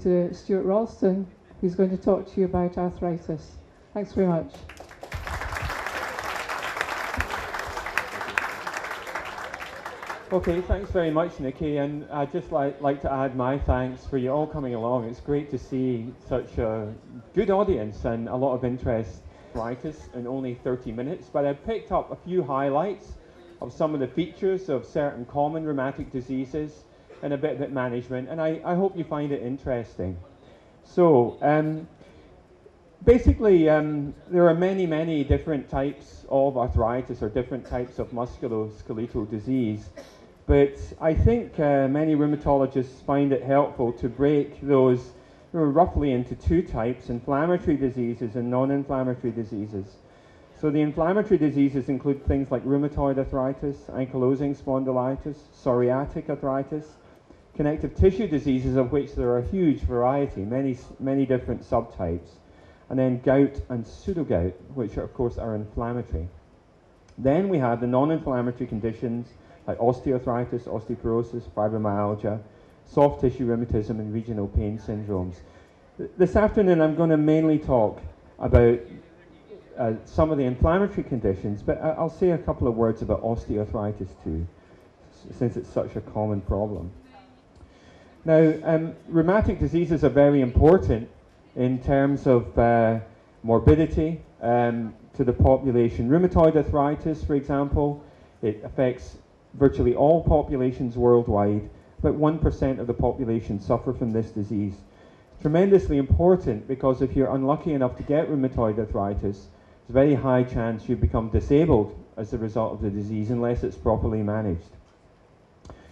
to Stuart Ralston, who's going to talk to you about arthritis. Thanks very much. Okay, thanks very much, Nikki, and I'd just like to add my thanks for you all coming along. It's great to see such a good audience and a lot of interest in arthritis in only 30 minutes, but I've picked up a few highlights of some of the features of certain common rheumatic diseases and a bit about management, and I hope you find it interesting. So, basically, there are many different types of arthritis or different types of musculoskeletal disease. But I think many rheumatologists find it helpful to break those roughly into two types: inflammatory diseases and non-inflammatory diseases. So the inflammatory diseases include things like rheumatoid arthritis, ankylosing spondylitis, psoriatic arthritis, connective tissue diseases, of which there are a huge variety, many different subtypes, and then gout and pseudogout, which of course are inflammatory. Then we have the non-inflammatory conditions like osteoarthritis, osteoporosis, fibromyalgia, soft tissue rheumatism, and regional pain syndromes. This afternoon I'm going to mainly talk about some of the inflammatory conditions, but I'll say a couple of words about osteoarthritis too, since it's such a common problem. Now, rheumatic diseases are very important in terms of morbidity to the population. Rheumatoid arthritis, for example, it affects virtually all populations worldwide. About 1% of the population suffer from this disease. Tremendously important because if you're unlucky enough to get rheumatoid arthritis, there's a very high chance you become disabled as a result of the disease unless it's properly managed.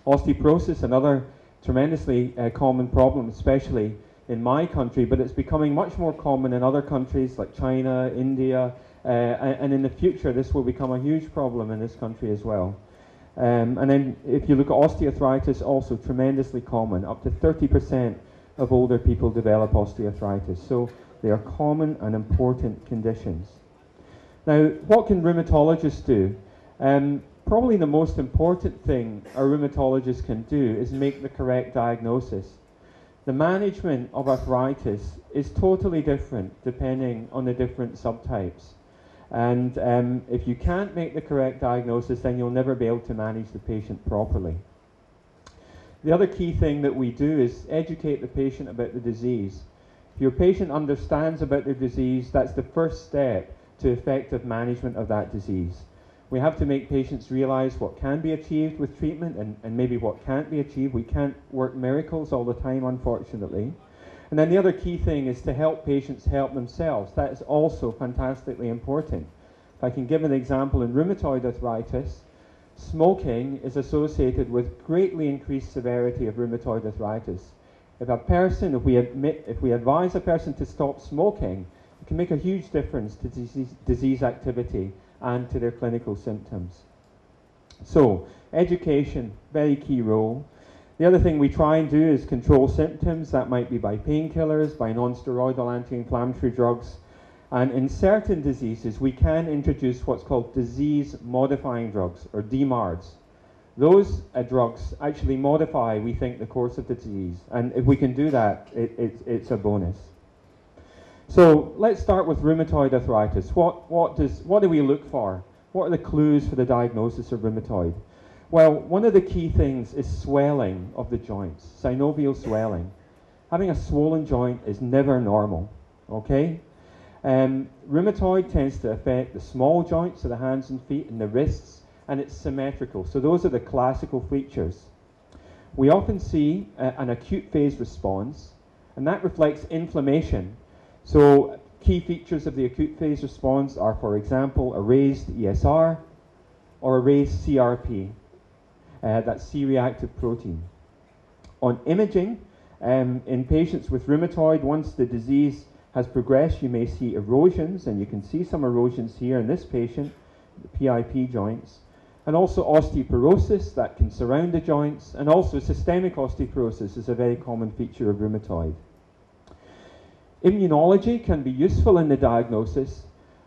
Osteoporosis, another tremendously common problem, especially in my country, but it's becoming much more common in other countries like China, India, and in the future this will become a huge problem in this country as well. And then if you look at osteoarthritis, also tremendously common. Up to 30% of older people develop osteoarthritis. So they are common and important conditions. Now, what can rheumatologists do? Probably the most important thing a rheumatologist can do is make the correct diagnosis. The management of arthritis is totally different depending on the different subtypes. And if you can't make the correct diagnosis, then you'll never be able to manage the patient properly. The other key thing that we do is educate the patient about the disease. If your patient understands about their disease, that's the first step to effective management of that disease. We have to make patients realize what can be achieved with treatment and maybe what can't be achieved. We can't work miracles all the time, unfortunately. And then the other key thing is to help patients help themselves. That is also fantastically important. If I can give an example, in rheumatoid arthritis, smoking is associated with greatly increased severity of rheumatoid arthritis. If we advise a person to stop smoking, it can make a huge difference to disease activity and to their clinical symptoms. So, education, very key role. The other thing we try and do is control symptoms. That might be by painkillers, by non-steroidal anti-inflammatory drugs. And in certain diseases, we can introduce what's called disease-modifying drugs, or DMARDs. Those drugs actually modify, we think, the course of the disease. And if we can do that, it's a bonus. So let's start with rheumatoid arthritis. What do we look for? What are the clues for the diagnosis of rheumatoid? Well, one of the key things is swelling of the joints, synovial swelling. Having a swollen joint is never normal, okay? Rheumatoid tends to affect the small joints of the hands and feet and the wrists, and it's symmetrical. So those are the classical features. We often see an acute phase response, and that reflects inflammation. So key features of the acute phase response are, for example, a raised ESR or a raised CRP. That's C-reactive protein. On imaging, in patients with rheumatoid, once the disease has progressed, you may see erosions, and you can see some erosions here in this patient, the PIP joints, and also osteoporosis that can surround the joints, and also systemic osteoporosis is a very common feature of rheumatoid. Immunology can be useful in the diagnosis,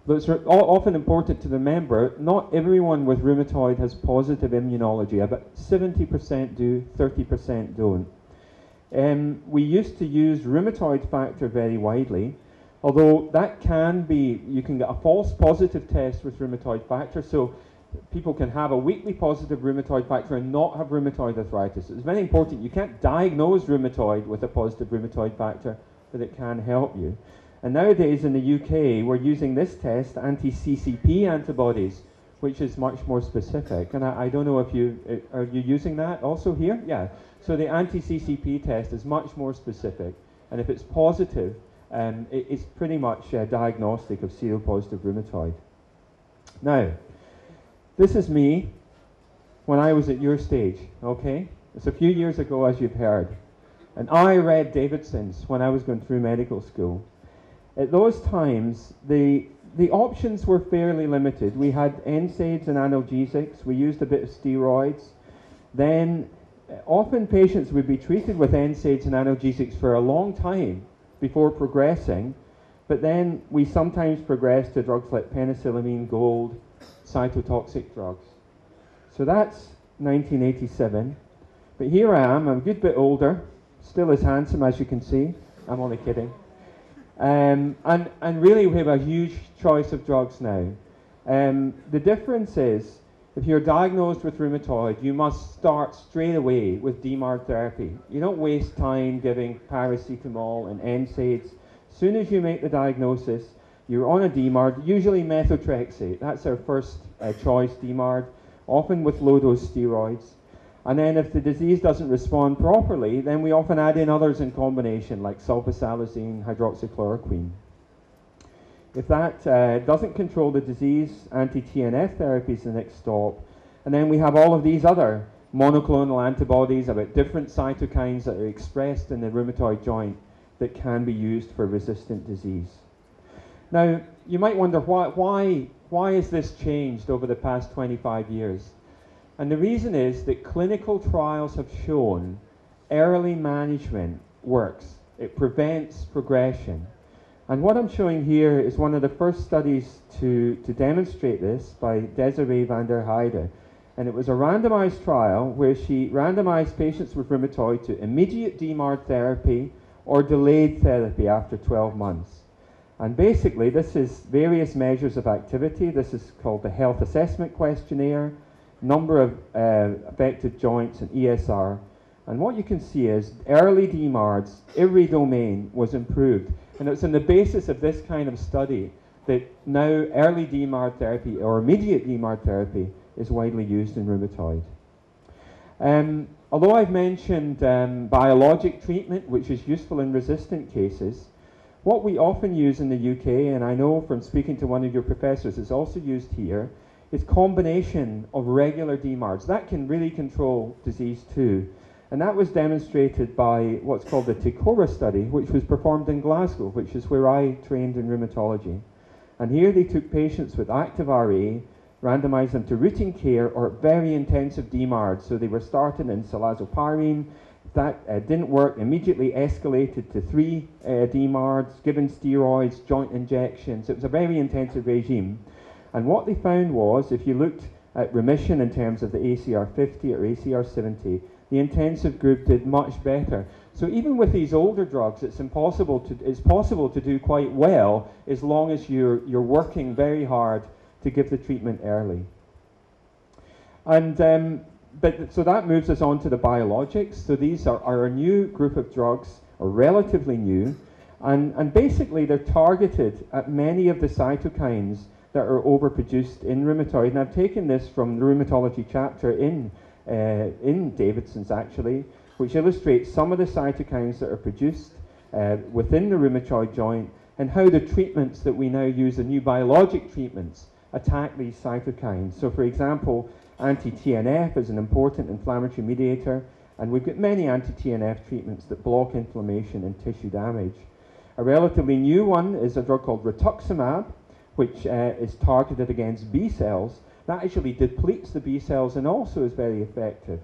but it's often important to remember not everyone with rheumatoid has positive immunology. About 70% do, 30% don't. We used to use rheumatoid factor very widely, although that can be, you can get a false positive test with rheumatoid factor, so people can have a weakly positive rheumatoid factor and not have rheumatoid arthritis. It's very important. You can't diagnose rheumatoid with a positive rheumatoid factor, but it can help you. And nowadays in the UK, we're using this test, anti-CCP antibodies, which is much more specific. And I don't know if are you using that also here? Yeah. So the anti-CCP test is much more specific. And if it's positive, it's pretty much diagnostic of seropositive rheumatoid. Now, this is me when I was at your stage, okay? It's a few years ago, as you've heard. And I read Davidson's when I was going through medical school. At those times, the options were fairly limited. We had NSAIDs and analgesics. We used a bit of steroids. Then often patients would be treated with NSAIDs and analgesics for a long time before progressing, but then we sometimes progressed to drugs like penicillamine, gold, cytotoxic drugs. So that's 1987. But here I am, I'm a good bit older, still as handsome as you can see. I'm only kidding. And really we have a huge choice of drugs now. The difference is, if you're diagnosed with rheumatoid, you must start straight away with DMARD therapy. You don't waste time giving paracetamol and NSAIDs. As soon as you make the diagnosis, you're on a DMARD, usually methotrexate. That's our first choice DMARD, often with low-dose steroids. And then if the disease doesn't respond properly, then we often add in others in combination, like sulfasalazine, hydroxychloroquine. If that doesn't control the disease, anti-TNF therapy is the next stop. And then we have all of these other monoclonal antibodies about different cytokines that are expressed in the rheumatoid joint that can be used for resistant disease. Now, you might wonder why has this changed over the past 25 years? And the reason is that clinical trials have shown early management works. It prevents progression. And what I'm showing here is one of the first studies to demonstrate this by Desiree van der Heijden. And it was a randomized trial where she randomized patients with rheumatoid to immediate DMARD therapy or delayed therapy after 12 months. And basically this is various measures of activity. This is called the Health Assessment Questionnaire, number of affected joints, and ESR. And what you can see is early DMARDs, every domain was improved. And it's on the basis of this kind of study that now early DMARD therapy or immediate DMARD therapy is widely used in rheumatoid. Although I've mentioned biologic treatment, which is useful in resistant cases, what we often use in the UK, and I know from speaking to one of your professors, it's also used here, is combination of regular DMARDs. That can really control disease too. And that was demonstrated by what's called the TECORA study, which was performed in Glasgow, which is where I trained in rheumatology. And here they took patients with active RA, randomized them to routine care or very intensive DMARDs. So they were started in cilazoparine. That didn't work, immediately escalated to 3 DMARDs, given steroids, joint injections. It was a very intensive regime. And what they found was, if you looked at remission in terms of the ACR 50 or ACR 70, the intensive group did much better. So even with these older drugs, it's possible to do quite well as long as you're working very hard to give the treatment early. And so that moves us on to the biologics. So these are a new group of drugs, or relatively new, and basically they're targeted at many of the cytokines that are overproduced in rheumatoid. And I've taken this from the rheumatology chapter in Davidson's actually, which illustrates some of the cytokines that are produced within the rheumatoid joint and how the treatments that we now use, the new biologic treatments, attack these cytokines. So for example, anti-TNF is an important inflammatory mediator, and we've got many anti-TNF treatments that block inflammation and tissue damage. A relatively new one is a drug called rituximab, which is targeted against B cells. That actually depletes the B cells and also is very effective.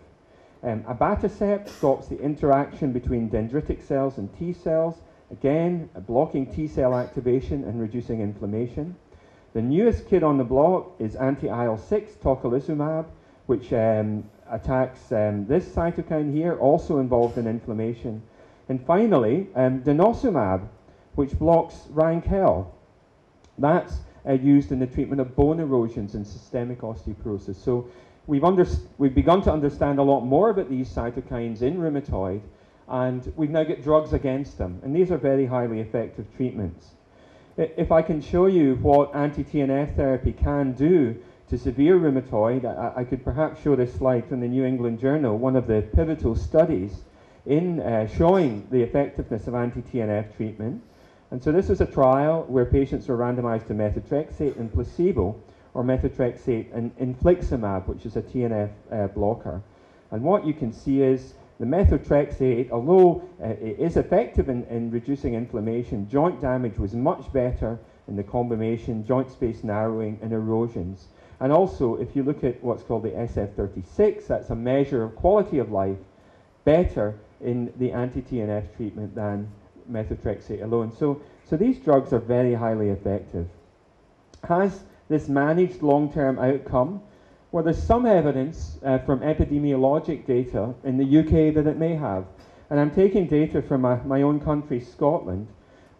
Abatacept stops the interaction between dendritic cells and T cells, again blocking T cell activation and reducing inflammation. The newest kid on the block is anti-IL-6 tocilizumab, which attacks this cytokine here, also involved in inflammation. And finally, denosumab, which blocks RANKL. That's used in the treatment of bone erosions and systemic osteoporosis. So we've begun to understand a lot more about these cytokines in rheumatoid, and we've now got drugs against them. And these are very highly effective treatments. If I can show you what anti-TNF therapy can do to severe rheumatoid, I could perhaps show this slide from the New England Journal, one of the pivotal studies in showing the effectiveness of anti-TNF treatment. And so this is a trial where patients were randomized to methotrexate and placebo, or methotrexate and infliximab, which is a TNF blocker. And what you can see is the methotrexate, although it is effective in reducing inflammation, joint damage was much better in the combination, joint space narrowing and erosions. And also, if you look at what's called the SF36, that's a measure of quality of life, better in the anti-TNF treatment than methotrexate alone. So these drugs are very highly effective. Has this managed long-term outcome? Well, there's some evidence from epidemiologic data in the UK that it may have. And I'm taking data from my own country, Scotland,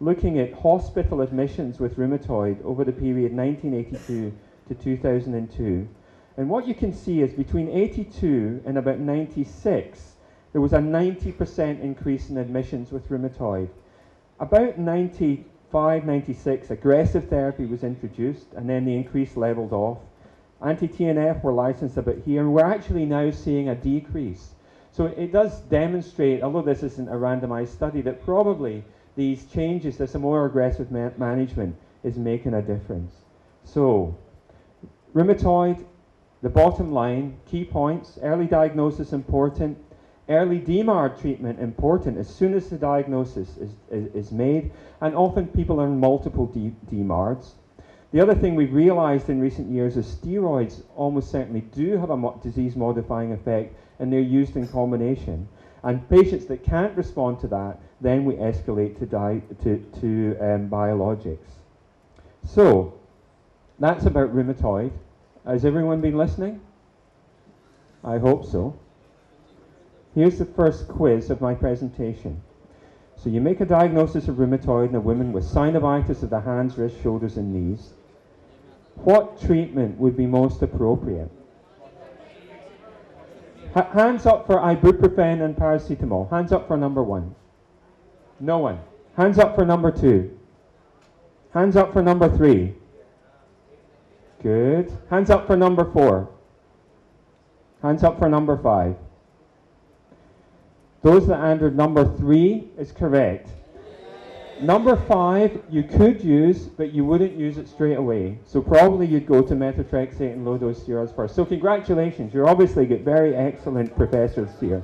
looking at hospital admissions with rheumatoid over the period 1982 to 2002. And what you can see is between 82 and about 96, there was a 90% increase in admissions with rheumatoid. About 95, 96, aggressive therapy was introduced, and then the increase leveled off. Anti-TNF were licensed about here, and we're actually now seeing a decrease. So it does demonstrate, although this isn't a randomized study, that probably these changes, this more aggressive management is making a difference. So, rheumatoid, the bottom line, key points: early diagnosis important, early DMARD treatment important as soon as the diagnosis is made, and often people are on multiple DMARDs. The other thing we've realized in recent years is steroids almost certainly do have a disease-modifying effect, and they're used in combination. And patients that can't respond to that, then we escalate to biologics. So, that's about rheumatoid. Has everyone been listening? I hope so. Here's the first quiz of my presentation. So you make a diagnosis of rheumatoid in a woman with synovitis of the hands, wrists, shoulders, and knees. What treatment would be most appropriate? Hands up for ibuprofen and paracetamol. Hands up for number 1. No one. Hands up for number 2. Hands up for number 3. Good. Hands up for number 4. Hands up for number 5. Those that answered number 3 is correct. Number 5 you could use, but you wouldn't use it straight away. So probably you'd go to methotrexate and low-dose steroids first. So congratulations, you obviously get very excellent professors here.